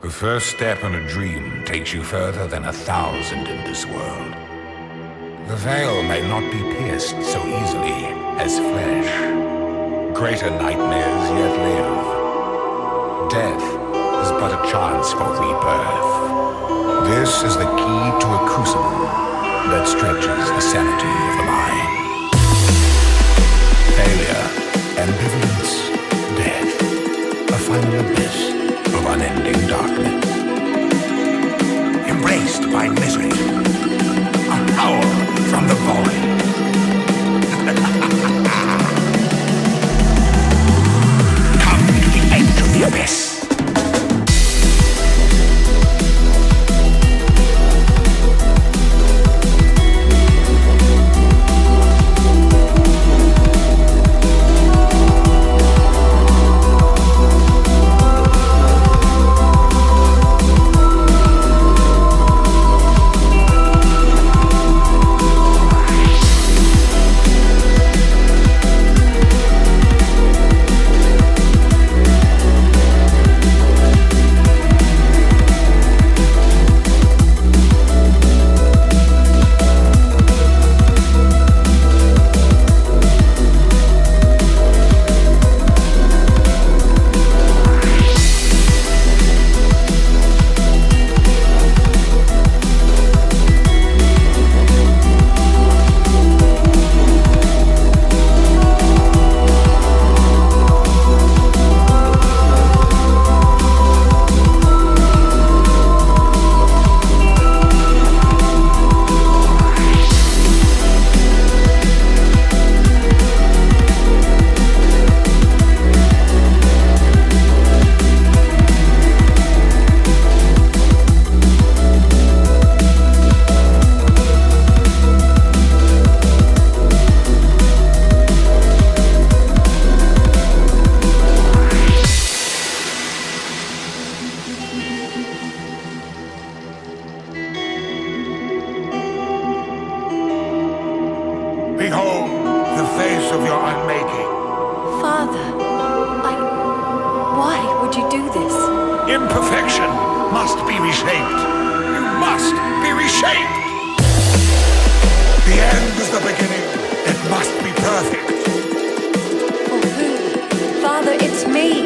The first step in a dream takes you further than 1,000 in this world. The veil may not be pierced so easily as flesh. Greater nightmares yet live. Death is but a chance for rebirth. This is the key to a crucible that stretches the sanity of the mind. Failure, ambivalence, death, a final abyss of unending darkness. Embraced by misery, a howl from the void. Come to the edge of the abyss. Behold the face of your unmaking. Father, why would you do this? Imperfection must be reshaped. You must be reshaped. The end is the beginning. It must be perfect. For who? Father, it's me.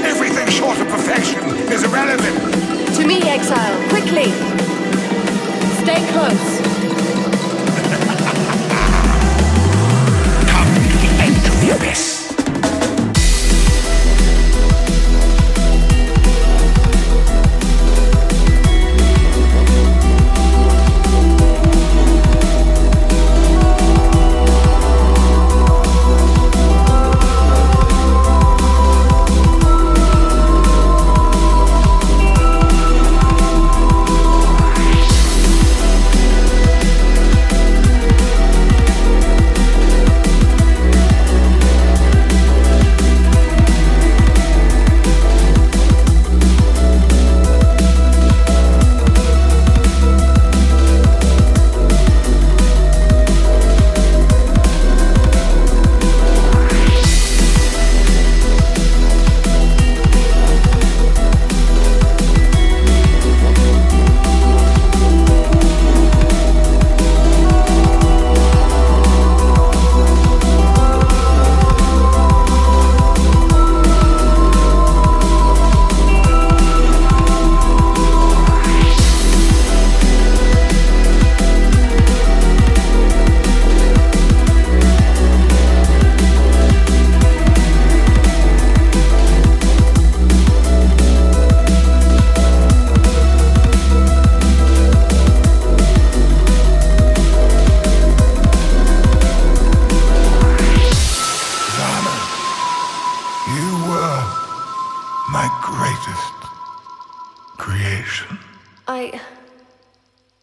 Everything short of perfection is irrelevant. To me, exile, quickly. Stay close. The abyss.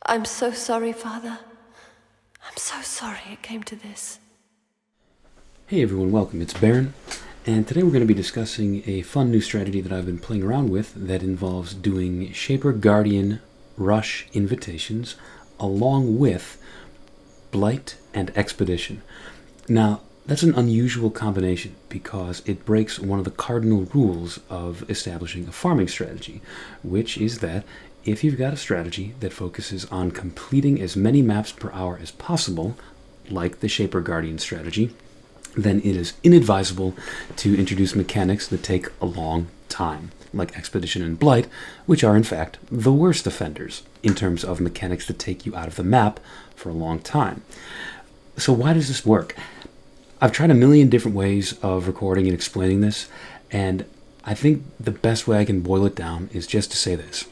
I'm so sorry, Father. I'm so sorry it came to this. Hey everyone, welcome. It's Baron, and today we're going to be discussing a fun new strategy that I've been playing around with that involves doing Shaper Guardian Rush invitations along with Blight and Expedition. Now, That's an unusual combination because it breaks one of the cardinal rules of establishing a farming strategy, which is that if you've got a strategy that focuses on completing as many maps per hour as possible, like the Shaper Guardian strategy, then it is inadvisable to introduce mechanics that take a long time, like Expedition and Blight, which are in fact the worst offenders in terms of mechanics that take you out of the map for a long time. So why does this work? I've tried a million different ways of recording and explaining this, and I think the best way I can boil it down is just to say this.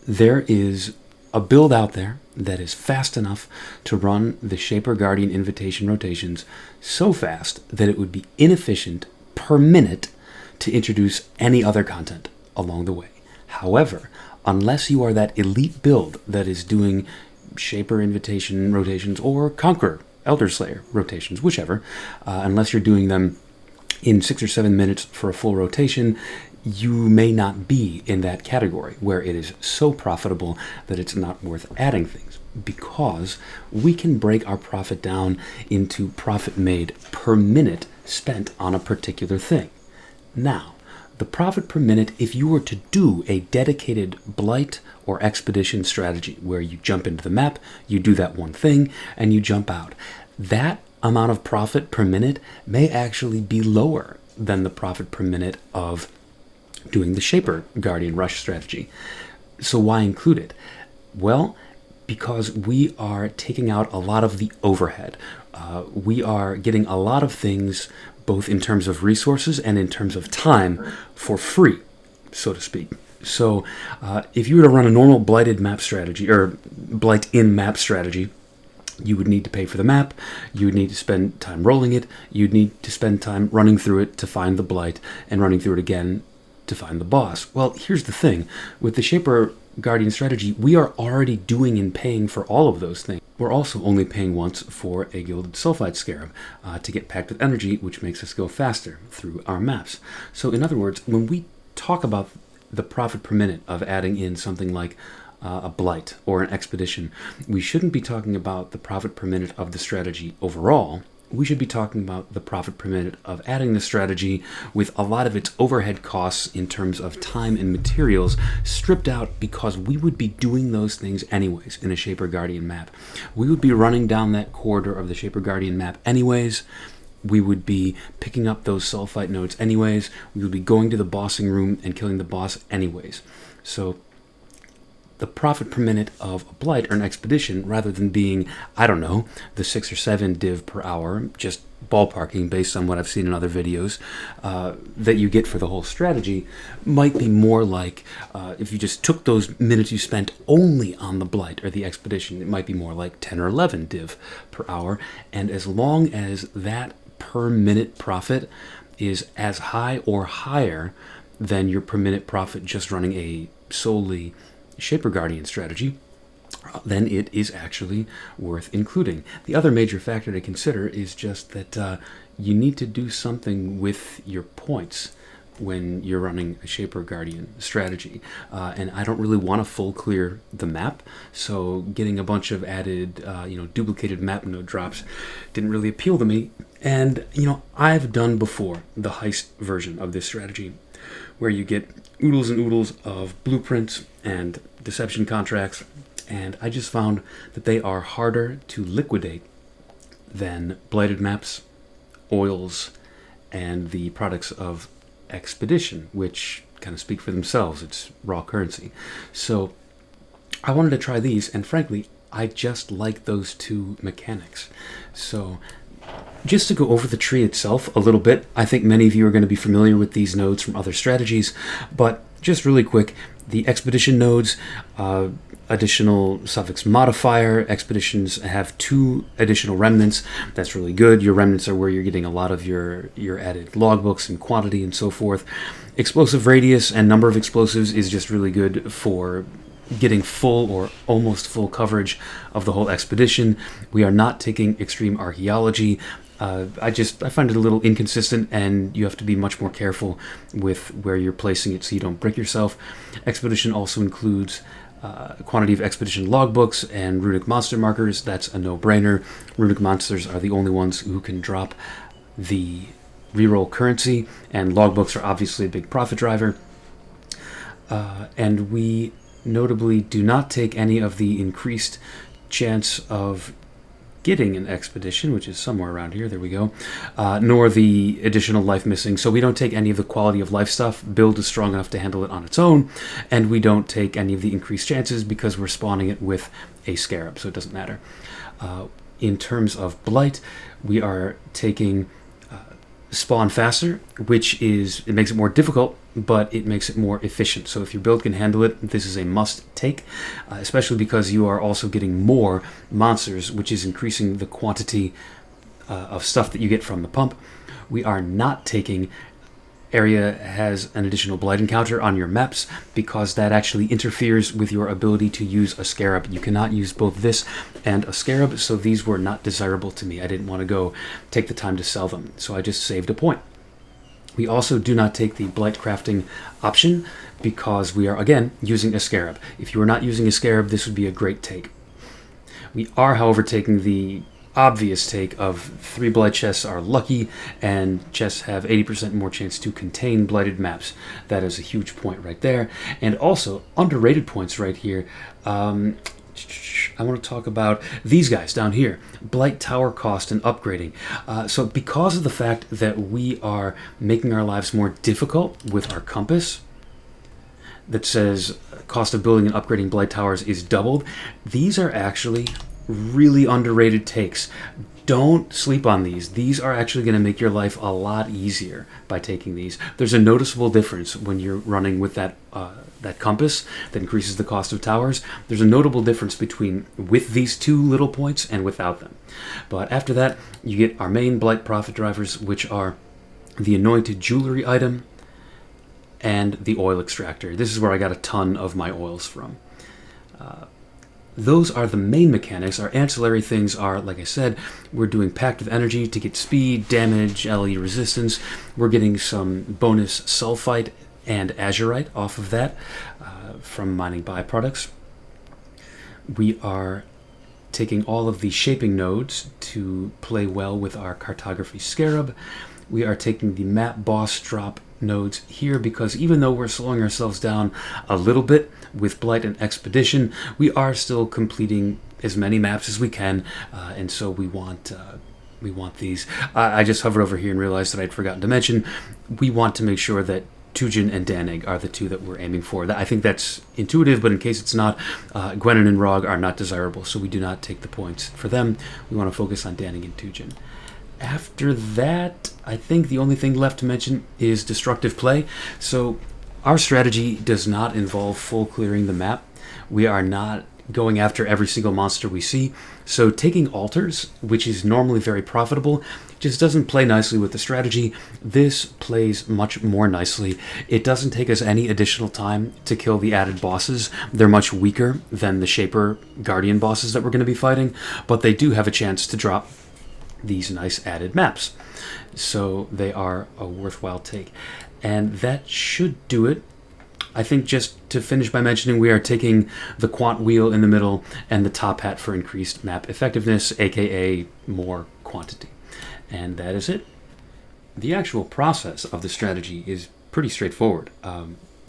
There is a build out there that is fast enough to run the Shaper Guardian invitation rotations so fast that it would be inefficient per minute to introduce any other content along the way. However, unless you are that elite build that is doing Shaper invitation rotations or Conqueror Elder Slayer rotations, whichever, unless you're doing them in 6 or 7 minutes for a full rotation, you may not be in that category where it is so profitable that it's not worth adding things, because we can break our profit down into profit made per minute spent on a particular thing. Now, the profit per minute, if you were to do a dedicated Blight or Expedition strategy where you jump into the map, you do that one thing, and you jump out, that amount of profit per minute may actually be lower than the profit per minute of doing the Shaper Guardian Rush strategy. So why include it? Well, because we are taking out a lot of the overhead. We are getting a lot of things, both in terms of resources and in terms of time, for free, so to speak. So if you were to run a normal blighted map strategy, or blight in map strategy, you would need to pay for the map, you would need to spend time rolling it, you'd need to spend time running through it to find the blight, and running through it again to find the boss. Well, here's the thing. With the Shaper Guardian strategy, we are already doing and paying for all of those things. We're also only paying once for a Gilded Sulfide Scarab to get packed with energy, which makes us go faster through our maps. So in other words, when we talk about the profit per minute of adding in something like a Blight or an Expedition, we shouldn't be talking about the profit per minute of the strategy overall. We should be talking about the profit per minute of adding the strategy with a lot of its overhead costs in terms of time and materials stripped out, because we would be doing those things anyways in a Shaper Guardian map. We would be running down that corridor of the Shaper Guardian map anyways. We would be picking up those sulfite nodes anyways. We would be going to the bossing room and killing the boss anyways. So the profit per minute of a Blight or an Expedition, rather than being, I don't know, the 6 or 7 div per hour, just ballparking based on what I've seen in other videos, that you get for the whole strategy, might be more like, if you just took those minutes you spent only on the Blight or the Expedition, it might be more like 10 or 11 div per hour. And as long as that per minute profit is as high or higher than your per minute profit just running a solely Shaper Guardian strategy, then it is actually worth including. The other major factor to consider is just that you need to do something with your points when you're running a Shaper Guardian strategy. And I don't really want to full clear the map, so getting a bunch of added, duplicated map node drops didn't really appeal to me. And, I've done before the heist version of this strategy, where you get oodles and oodles of blueprints and deception contracts, and I just found that they are harder to liquidate than blighted maps, oils, and the products of Expedition, which kind of speak for themselves. It's raw currency. So I wanted to try these, and frankly, I just like those two mechanics. So just to go over the tree itself a little bit, I think many of you are going to be familiar with these nodes from other strategies, but just really quick, the Expedition nodes, additional suffix modifier. Expeditions have 2 additional remnants. That's really good. Your remnants are where you're getting a lot of your added logbooks and quantity and so forth. Explosive radius and number of explosives is just really good for getting full or almost full coverage of the whole expedition. We are not taking extreme archaeology. I find it a little inconsistent, and you have to be much more careful with where you're placing it so you don't brick yourself. Expedition also includes quantity of expedition logbooks and runic monster markers, that's a no-brainer. Runic monsters are the only ones who can drop the reroll currency, and logbooks are obviously a big profit driver. And we notably do not take any of the increased chance of getting an expedition, which is somewhere around here, there we go, nor the additional life missing. So we don't take any of the quality of life stuff. Build is strong enough to handle it on its own, and we don't take any of the increased chances because we're spawning it with a scarab, so it doesn't matter. In terms of Blight, we are taking spawn faster, which is, it makes it more difficult, but it makes it more efficient. So if your build can handle it, this is a must take, especially because you are also getting more monsters, which is increasing the quantity of stuff that you get from the pump. We are not taking area has an additional Blight encounter on your maps because that actually interferes with your ability to use a scarab. You cannot use both this and a scarab, so these were not desirable to me. I didn't want to go take the time to sell them, so I just saved a point. We also do not take the Blight crafting option because we are, again, using a scarab. If you were not using a scarab, this would be a great take. We are, however, taking the obvious take of 3 Blight chests are lucky, and chests have 80% more chance to contain blighted maps. That is a huge point right there. And also, underrated points right here. I want to talk about these guys down here. Blight tower cost and upgrading. So because of the fact that we are making our lives more difficult with our compass, that says cost of building and upgrading Blight towers is doubled, these are actually really underrated takes. Don't sleep on these. These are actually going to make your life a lot easier by taking these. There's a noticeable difference when you're running with that compass that increases the cost of towers. There's a notable difference between with these 2 little points and without them. But after that, you get our main Blight profit drivers, which are the anointed jewelry item and the oil extractor. This is where I got a ton of my oils from. Those are the main mechanics. Our ancillary things are, like I said, we're doing Pact of Energy to get speed, damage, LE resistance. We're getting some bonus sulfite and azurite off of that from mining byproducts. We are taking all of the shaping nodes to play well with our cartography scarab. We are taking the map boss drop nodes here because even though we're slowing ourselves down a little bit with Blight and Expedition, we are still completing as many maps as we can, and so we want these. I just hovered over here and realized that I'd forgotten to mention, we want to make sure that Tujin and Danig are the 2 that we're aiming for. I think that's intuitive, but in case it's not, Gwenin and Rog are not desirable, so we do not take the points for them. We want to focus on Danig and Tujin. After that, I think the only thing left to mention is destructive play. So our strategy does not involve full clearing the map. We are not going after every single monster we see. So taking altars, which is normally very profitable, just doesn't play nicely with the strategy. This plays much more nicely. It doesn't take us any additional time to kill the added bosses. They're much weaker than the Shaper Guardian bosses that we're going to be fighting, but they do have a chance to drop these nice added maps. So they are a worthwhile take. And that should do it. I think just to finish by mentioning, we are taking the quant wheel in the middle and the top hat for increased map effectiveness, aka more quantity. And that is it. The actual process of the strategy is pretty straightforward.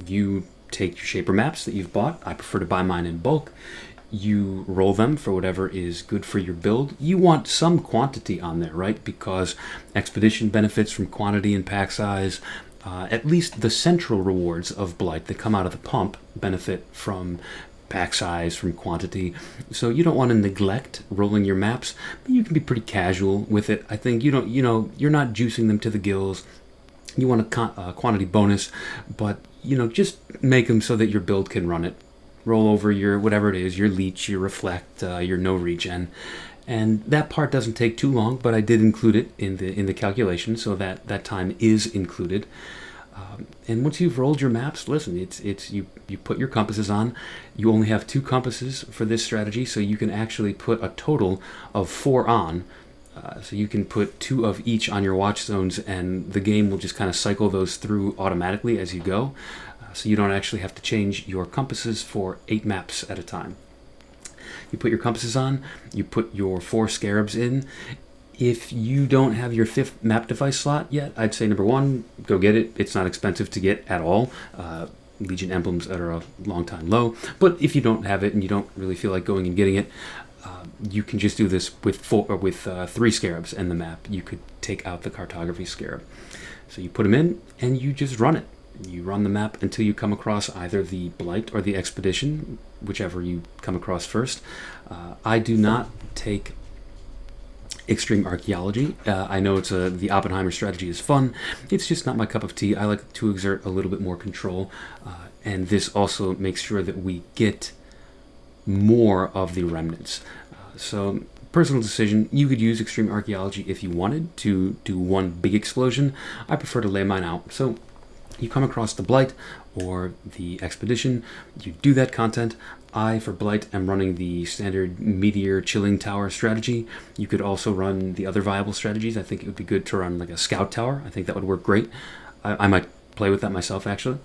You take your Shaper maps that you've bought. I prefer to buy mine in bulk. You roll them for whatever is good for your build. You want some quantity on there, right? Because Expedition benefits from quantity and pack size. At least the central rewards of Blight that come out of the pump benefit from pack size, from quantity. So you don't want to neglect rolling your maps, but you can be pretty casual with it. I think you're not juicing them to the gills. You want a quantity bonus, but just make them so that your build can run it. Roll over your whatever it is, your leech, your reflect, your no regen, and that part doesn't take too long. But I did include it in the calculation, so that time is included. And once you've rolled your maps, listen, it's you put your compasses on. You only have 2 compasses for this strategy, so you can actually put a total of 4 on. So you can put 2 of each on your watch zones, and the game will just kind of cycle those through automatically as you go. so you don't actually have to change your compasses for 8 maps at a time. You put your compasses on, you put your 4 scarabs in. If you don't have your 5th map device slot yet, I'd say number 1, go get it. It's not expensive to get at all. Legion emblems that are a long time low. But if you don't have it and you don't really feel like going and getting it, you can just do this with 3 scarabs and the map. You could take out the cartography scarab. So you put them in and you just run it. You run the map until you come across either the Blight or the Expedition, whichever you come across first. I do not take extreme archaeology. I know the Oppenheimer strategy is fun. It's just not my cup of tea. I like to exert a little bit more control, and this also makes sure that we get more of the remnants. So personal decision. You could use extreme archaeology if you wanted to do one big explosion. I prefer to lay mine out. So you come across the Blight or the Expedition, you do that content. I, for Blight, am running the standard Meteor Chilling Tower strategy. You could also run the other viable strategies. I think it would be good to run like a Scout Tower. I think that would work great. I might play with that myself, actually.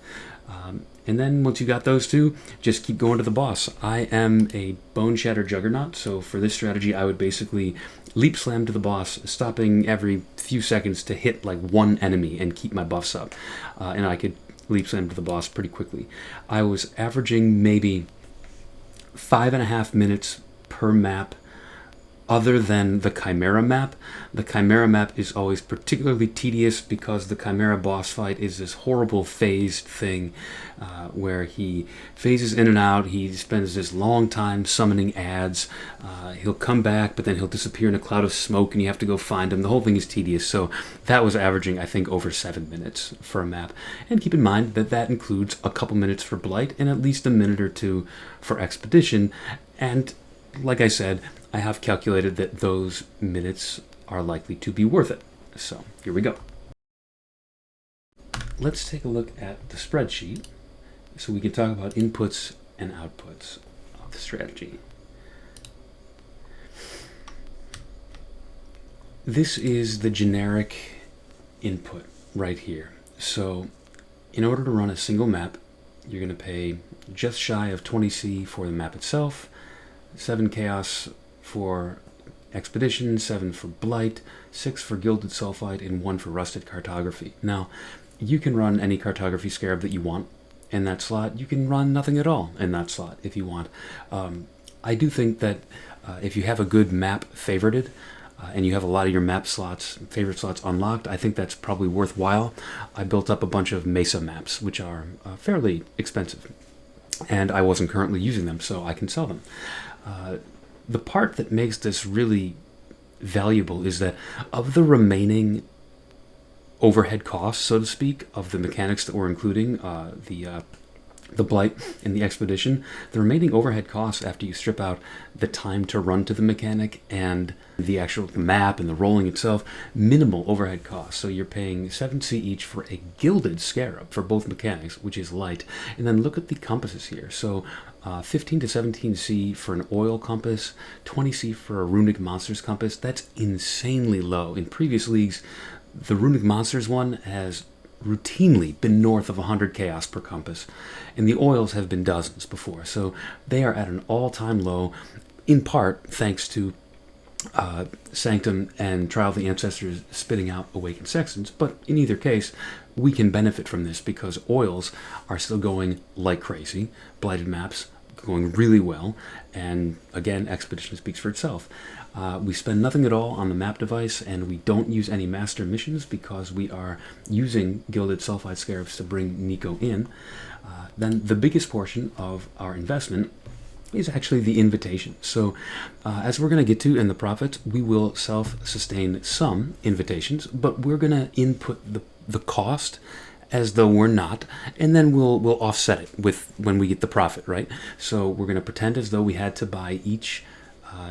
And then once you got those two, just keep going to the boss. I am a Bone Shatter Juggernaut, so for this strategy, I would basically leap slam to the boss, stopping every few seconds to hit like one enemy and keep my buffs up. And I could leap slam to the boss pretty quickly. I was averaging maybe 5.5 minutes per map, other than the Chimera map. The Chimera map is always particularly tedious because the Chimera boss fight is this horrible phased thing where he phases in and out. He spends this long time summoning ads. He'll come back, but then he'll disappear in a cloud of smoke and you have to go find him. The whole thing is tedious. So that was averaging, I think, over 7 minutes for a map. And keep in mind that that includes a couple minutes for Blight and at least a minute or two for Expedition. And like I said, I have calculated that those minutes are likely to be worth it. So here we go. Let's take a look at the spreadsheet so we can talk about inputs and outputs of the strategy. This is the generic input right here. So in order to run a single map, you're going to pay just shy of 20C for the map itself, 7 chaos for Expedition, 7 for Blight, 6 for Gilded Sulfite, and 1 for Rusted Cartography. Now, you can run any Cartography Scarab that you want in that slot. You can run nothing at all in that slot if you want. I do think that if you have a good map favorited, and you have a lot of your map slots, favorite slots unlocked, I think that's probably worthwhile. I built up a bunch of Mesa maps, which are fairly expensive, and I wasn't currently using them, so I can sell them. The part that makes this really valuable is that of the remaining overhead costs, so to speak, of the mechanics that we're including, the Blight and the Expedition, the remaining overhead costs after you strip out the time to run to the mechanic and the actual map and the rolling itself, minimal overhead costs. So you're paying 7C each for a Gilded Scarab for both mechanics, which is light. And then look at the compasses here. So 15 to 17C for an oil compass, 20C for a runic monsters compass. That's insanely low. In previous leagues, the runic monsters one has routinely been north of 100 chaos per compass, and the oils have been dozens before. So they are at an all-time low, in part thanks to Sanctum and Trial of the Ancestors spitting out Awakened Sextons, but in either case, we can benefit from this because oils are still going like crazy, Blighted maps going really well, and again, Expedition speaks for itself. We spend nothing at all on the map device, and we don't use any master missions because we are using Gilded Sulfite Scarabs to bring Nico in. Then the biggest portion of our investment is actually the invitation. So as we're going to get to in the profits, we will self-sustain some invitations, but we're going to input the cost as though we're not, and then we'll offset it with when we get the profit, right? So we're going to pretend as though we had to buy each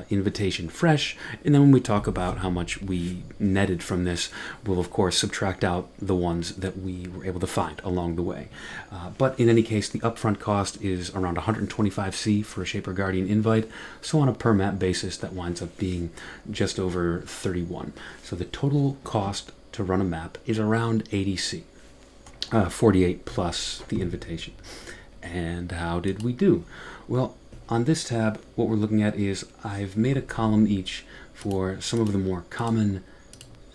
invitation fresh, and then when we talk about how much we netted from this, we'll of course subtract out the ones that we were able to find along the way. But in any case, the upfront cost is around 125C for a Shaper Guardian invite, so on a per map basis that winds up being just over 31. So the total cost to run a map is around 80C. 48 plus the invitation. And how did we do? Well, on this tab, what we're looking at is I've made a column each for some of the more common,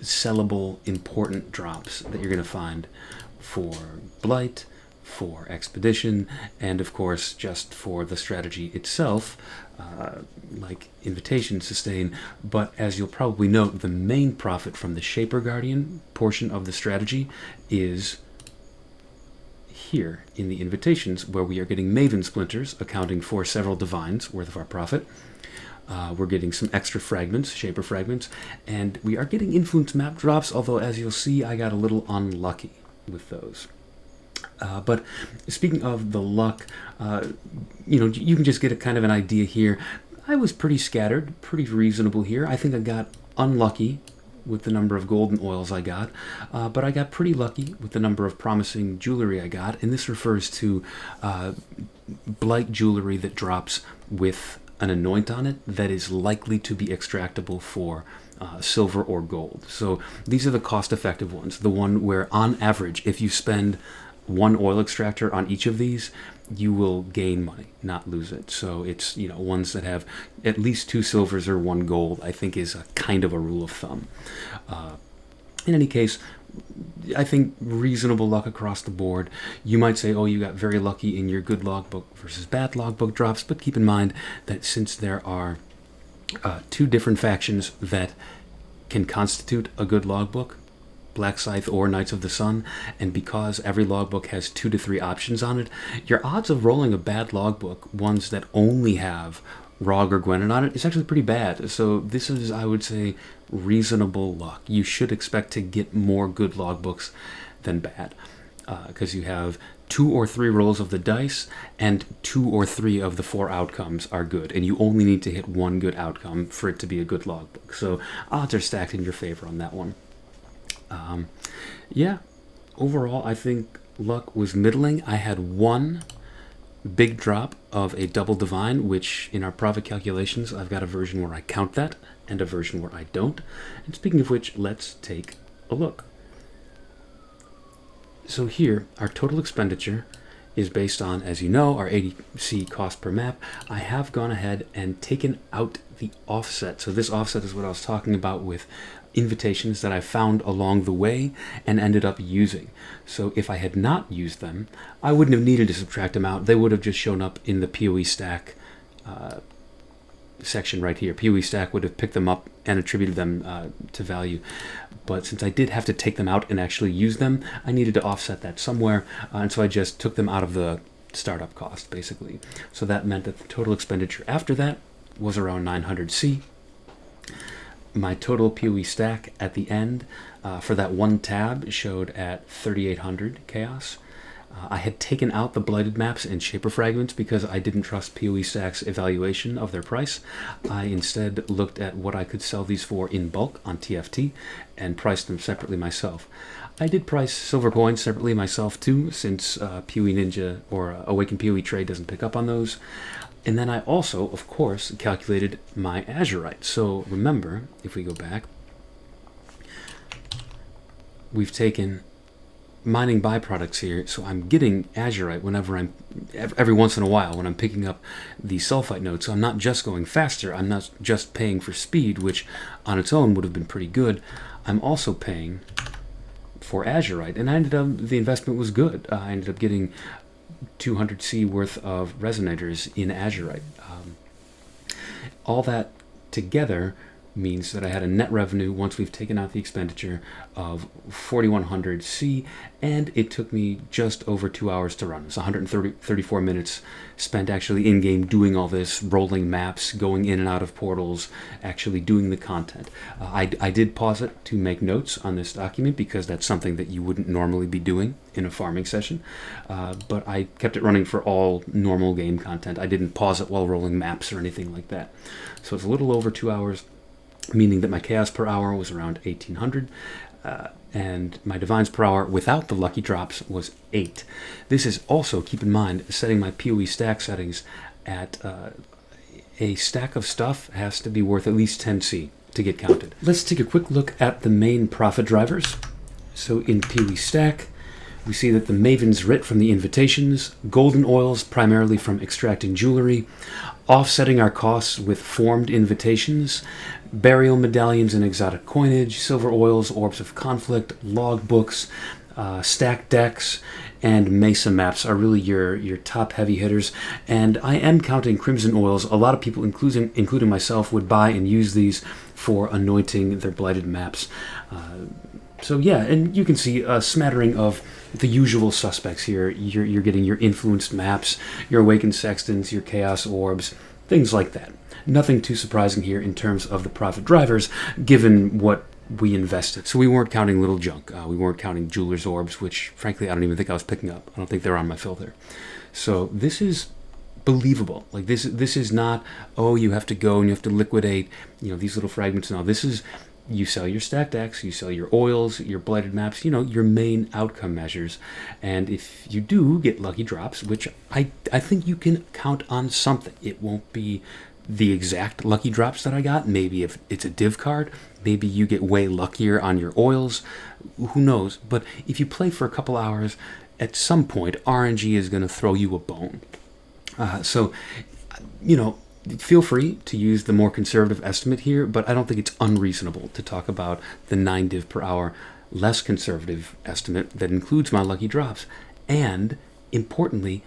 sellable, important drops that you're going to find for Blight, for Expedition, and of course just for the strategy itself, like Invitation, Sustain. But as you'll probably note, the main profit from the Shaper Guardian portion of the strategy is here in the invitations, where we are getting Maven Splinters, accounting for several divines worth of our profit. We're getting some extra fragments, Shaper fragments, and we are getting influence map drops, although as you'll see, I got a little unlucky with those. But speaking of the luck, you can just get a kind of an idea here. I was pretty scattered, pretty reasonable here. I think I got unlucky with the number of golden oils I got, but I got pretty lucky with the number of promising jewelry I got, and this refers to Blight jewelry that drops with an anoint on it that is likely to be extractable for silver or gold. So these are the cost-effective ones, the one where on average, if you spend one oil extractor on each of these, you will gain money, not lose it. So it's, ones that have at least 2 silvers or 1 gold, I think is a kind of a rule of thumb. In any case, I think reasonable luck across the board. You might say, oh, you got very lucky in your good logbook versus bad logbook drops, but keep in mind that since there are 2 different factions that can constitute a good logbook, Black Scythe or Knights of the Sun, and because every logbook has 2 to 3 options on it, your odds of rolling a bad logbook, ones that only have Rog or Gwenin on it, is actually pretty bad. So this is, I would say, reasonable luck. You should expect to get more good logbooks than bad, because you have 2 or 3 rolls of the dice, and 2 or 3 of the 4 outcomes are good, and you only need to hit 1 good outcome for it to be a good logbook. So odds are stacked in your favor on that one. Yeah, overall, I think luck was middling. I had 1 big drop of a double divine, which in our profit calculations, I've got a version where I count that and a version where I don't. And speaking of which, let's take a look. So here, our total expenditure is based on, as you know, our ADC cost per map. I have gone ahead and taken out the offset. So this offset is what I was talking about with invitations that I found along the way and ended up using. So if I had not used them, I wouldn't have needed to subtract them out. They would have just shown up in the PoE stack section right here. PoE stack would have picked them up and attributed them to value. But since I did have to take them out and actually use them, I needed to offset that somewhere, and so I just took them out of the startup cost, basically. So that meant that the total expenditure after that was around 900 C. My total PoE stack at the end for that one tab showed at 3,800 chaos. I had taken out the blighted maps and shaper fragments because I didn't trust PoE Stack's evaluation of their price. I instead looked at what I could sell these for in bulk on TFT and priced them separately myself. I did price silver coins separately myself too, since PoE Ninja or Awakened PoE Trade doesn't pick up on those. And then I also, of course, calculated my Azurite. So remember, if we go back, we've taken mining byproducts here, so I'm getting Azurite whenever every once in a while when I'm picking up the sulfite nodes. So I'm not just going faster, I'm not just paying for speed, which on its own would have been pretty good. I'm also paying for Azurite, and the investment was good. I ended up getting 200 C worth of resonators in Azurite. All that together means that I had a net revenue once we've taken out the expenditure of 4,100 C, and it took me just over 2 hours to run. It's 134 minutes spent actually in-game doing all this, rolling maps, going in and out of portals, actually doing the content. I did pause it to make notes on this document because that's something that you wouldn't normally be doing in a farming session, but I kept it running for all normal game content. I didn't pause it while rolling maps or anything like that. So it's a little over 2 hours, meaning that my chaos per hour was around 1,800, and my divines per hour without the lucky drops was 8. This is also, keep in mind, setting my PoE stack settings at a stack of stuff has to be worth at least 10 C to get counted. Let's take a quick look at the main profit drivers. So in PoE stack, We see that the Maven's Writ from the Invitations, golden oils primarily from extracting jewelry, offsetting our costs with formed invitations, burial medallions and exotic coinage, silver oils, orbs of conflict, log books, stacked decks, and mesa maps are really your top heavy hitters. And I am counting crimson oils. A lot of people, including myself, would buy and use these for anointing their blighted maps. So yeah, and you can see a smattering of the usual suspects here. You're getting your influenced maps, your awakened sextants, your chaos orbs, things like that. Nothing too surprising here in terms of the profit drivers, given what we invested. So we weren't counting little junk. We weren't counting jeweler's orbs, which frankly I don't even think I was picking up. I don't think they're on my filter. So this is believable. Like this is not, oh, you have to go and you have to liquidate, these little fragments and all. This is, you sell your stacked decks, you sell your oils, your blighted maps, your main outcome measures. And if you do get lucky drops, which I think you can count on something, it won't be the exact lucky drops that I got. Maybe if it's a div card, maybe you get way luckier on your oils. Who knows? But if you play for a couple hours, at some point, RNG is going to throw you a bone. So, feel free to use the more conservative estimate here, but I don't think it's unreasonable to talk about the 9 div per hour less conservative estimate that includes my lucky drops. And importantly,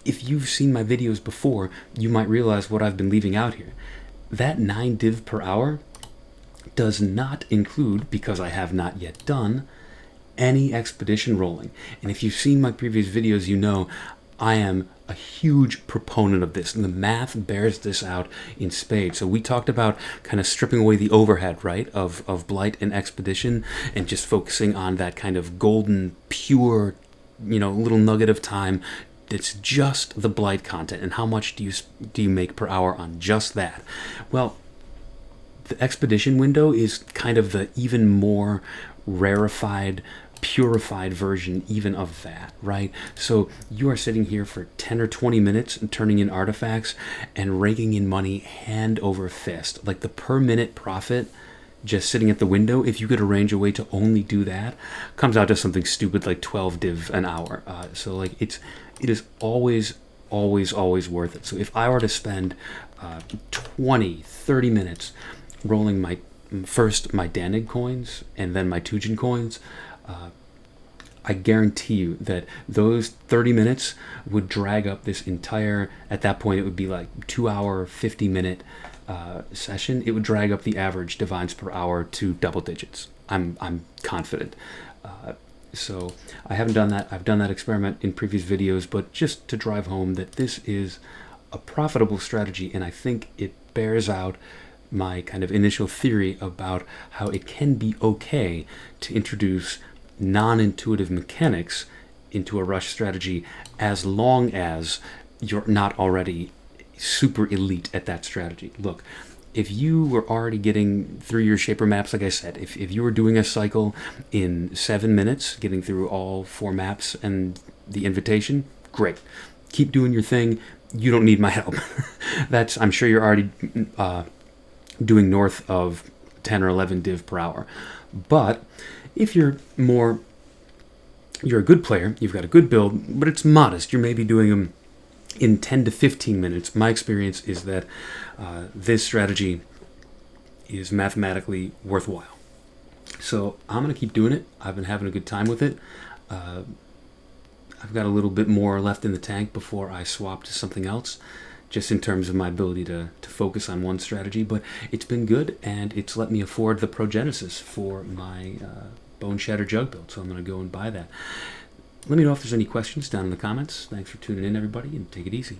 if you've seen my videos before, you might realize what I've been leaving out here. That 9 div per hour does not include, because I have not yet done, any expedition rolling. And if you've seen my previous videos, you know I am a huge proponent of this, and the math bears this out in spades. So we talked about kind of stripping away the overhead, right, of Blight and Expedition, and just focusing on that kind of golden, pure, little nugget of time. It's just the Blight content, and how much do you make per hour on just that? Well, the Expedition window is kind of the even more rarefied, purified version even of that, right? So you are sitting here for 10 or 20 minutes and turning in artifacts and raking in money hand over fist. Like the per minute profit just sitting at the window, if you could arrange a way to only do that, comes out to something stupid like 12 div an hour. So like it is always worth it. So if I were to spend 20, 30 minutes rolling my Danig coins and then my Tujin coins, I guarantee you that those 30 minutes would drag up this entire, at that point it would be like 2 hour, 50-minute session. It would drag up the average divines per hour to double digits. I'm confident. So I haven't done that. I've done that experiment in previous videos, but just to drive home that this is a profitable strategy, and I think it bears out my kind of initial theory about how it can be okay to introduce non-intuitive mechanics into a rush strategy as long as you're not already super elite at that strategy. Look, if you were already getting through your shaper maps, like I said, if you were doing a cycle in 7 minutes, getting through all 4 maps and the invitation, great. Keep doing your thing. You don't need my help. I'm sure you're already doing north of 10 or 11 div per hour. But if you're a good player, you've got a good build, but it's modest, you're maybe doing them in 10 to 15 minutes. My experience is that this strategy is mathematically worthwhile. So I'm going to keep doing it. I've been having a good time with it. I've got a little bit more left in the tank before I swap to something else, just in terms of my ability to focus on one strategy. But it's been good, and it's let me afford the Progenesis for my Bone Shatter Jug build, so I'm going to go and buy that. Let me know if there's any questions down in the comments. Thanks for tuning in, everybody, and take it easy.